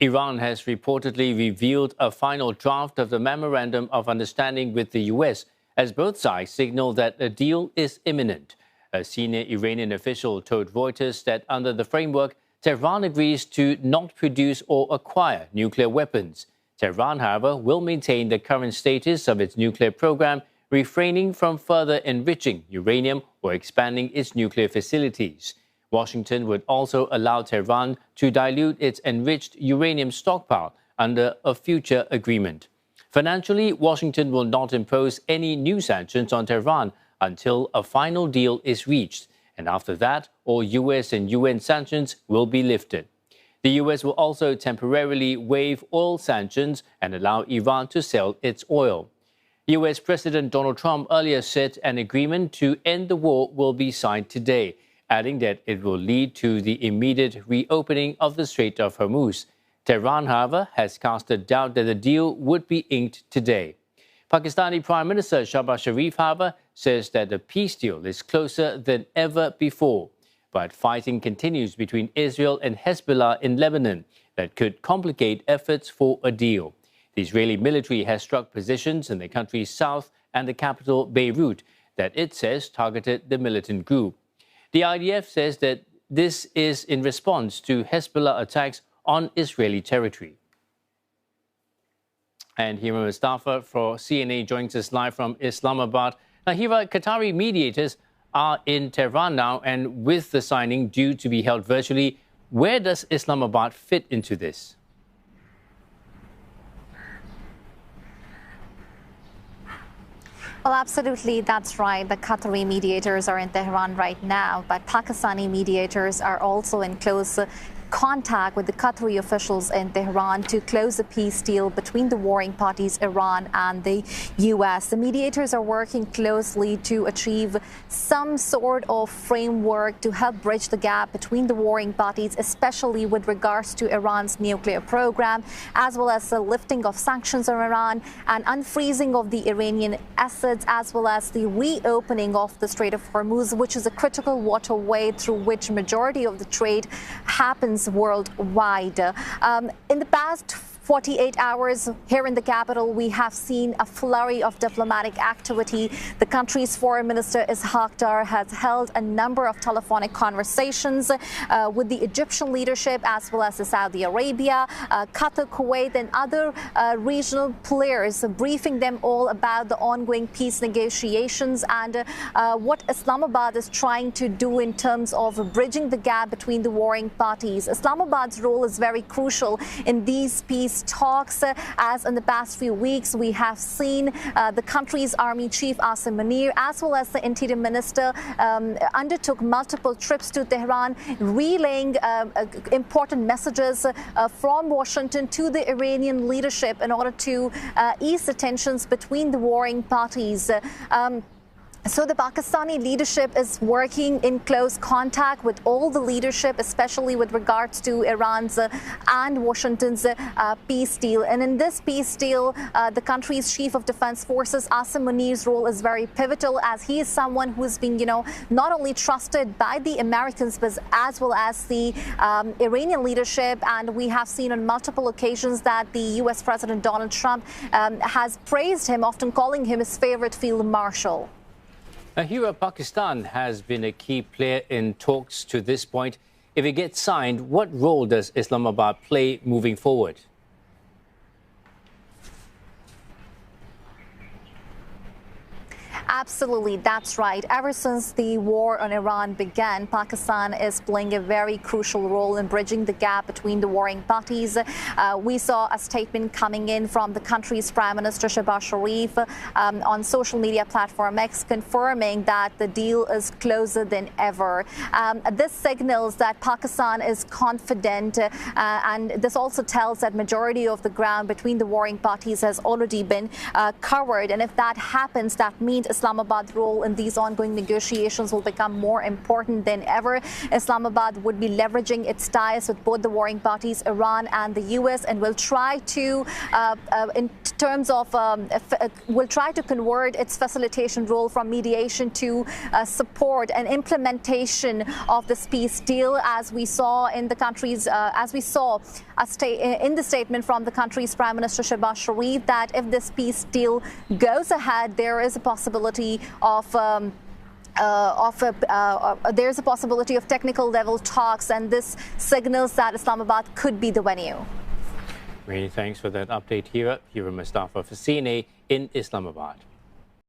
Iran has reportedly revealed a final draft of the memorandum of understanding with the U.S. as both sides signal that a deal is imminent. A senior Iranian official told Reuters that under the framework, Tehran agrees to not produce or acquire nuclear weapons. Tehran, however, will maintain the current status of its nuclear program, refraining from further enriching uranium or expanding its nuclear facilities. Washington would also allow Tehran to dilute its enriched uranium stockpile under a future agreement. Financially, Washington will not impose any new sanctions on Tehran until a final deal is reached, and after that, all U.S. and UN sanctions will be lifted. The U.S. will also temporarily waive oil sanctions and allow Iran to sell its oil. U.S. President Donald Trump earlier said an agreement to end the war will be signed today, adding that it will lead to the immediate reopening of the Strait of Hormuz. Tehran, however, has cast a doubt that the deal would be inked today. Pakistani Prime Minister Shehbaz Sharif, however, says that the peace deal is closer than ever before. But fighting continues between Israel and Hezbollah in Lebanon that could complicate efforts for a deal. The Israeli military has struck positions in the country's south and the capital, Beirut, that it says targeted the militant group. The IDF says that this is in response to Hezbollah attacks on Israeli territory. And Hira Mustafa for CNA joins us live from Islamabad. Now, Hira, Qatari mediators are in Tehran now, and with the signing due to be held virtually, where does Islamabad fit into this? Well, absolutely, that's right. The Qatari mediators are in Tehran right now, but Pakistani mediators are also in close contact with the Qatari officials in Tehran to close a peace deal between the warring parties, Iran and the U.S. The mediators are working closely to achieve some sort of framework to help bridge the gap between the warring parties, especially with regards to Iran's nuclear program, as well as the lifting of sanctions on Iran and unfreezing of the Iranian assets, as well as the reopening of the Strait of Hormuz, which is a critical waterway through which majority of the trade happens worldwide. In the past 48 hours here in the capital, we have seen a flurry of diplomatic activity. The country's foreign minister, Ishaq Dar, has held a number of telephonic conversations with the Egyptian leadership, as well as the Saudi Arabia, Qatar, Kuwait, and other regional players, briefing them all about the ongoing peace negotiations and what Islamabad is trying to do in terms of bridging the gap between the warring parties. Islamabad's role is very crucial in these peace talks, as in the past few weeks we have seen the country's army chief Asim Munir, as well as the interior minister, undertook multiple trips to Tehran, relaying important messages from Washington to the Iranian leadership in order to ease the tensions between the warring parties. So the Pakistani leadership is working in close contact with all the leadership, especially with regards to Iran's and Washington's peace deal. And in this peace deal, the country's chief of defense forces, Asim Munir's role is very pivotal, as he is someone who's been, not only trusted by the Americans, but as well as the Iranian leadership. And we have seen on multiple occasions that the U.S. President Donald Trump has praised him, often calling him his favorite field marshal. Hira, Pakistan has been a key player in talks to this point. If it gets signed, what role does Islamabad play moving forward? Absolutely, that's right. Ever since the war on Iran began, Pakistan is playing a very crucial role in bridging the gap between the warring parties. We saw a statement coming in from the country's Prime Minister Shehbaz Sharif on social media platform X, confirming that the deal is closer than ever. This signals that Pakistan is confident, and this also tells that majority of the ground between the warring parties has already been covered. And if that happens, that means Islamabad Islamabad's role in these ongoing negotiations will become more important than ever. Islamabad would be leveraging its ties with both the warring parties, Iran and the US, and will try to, will try to convert its facilitation role from mediation to support and implementation of this peace deal, as we saw in the country's, in the statement from the country's Prime Minister Shehbaz Sharif, that if this peace deal goes ahead, there is a possibility of there's a possibility of technical level talks, and this signals that Islamabad could be the venue. Many thanks for that update, Hira. Hira Mustafa for CNA in Islamabad.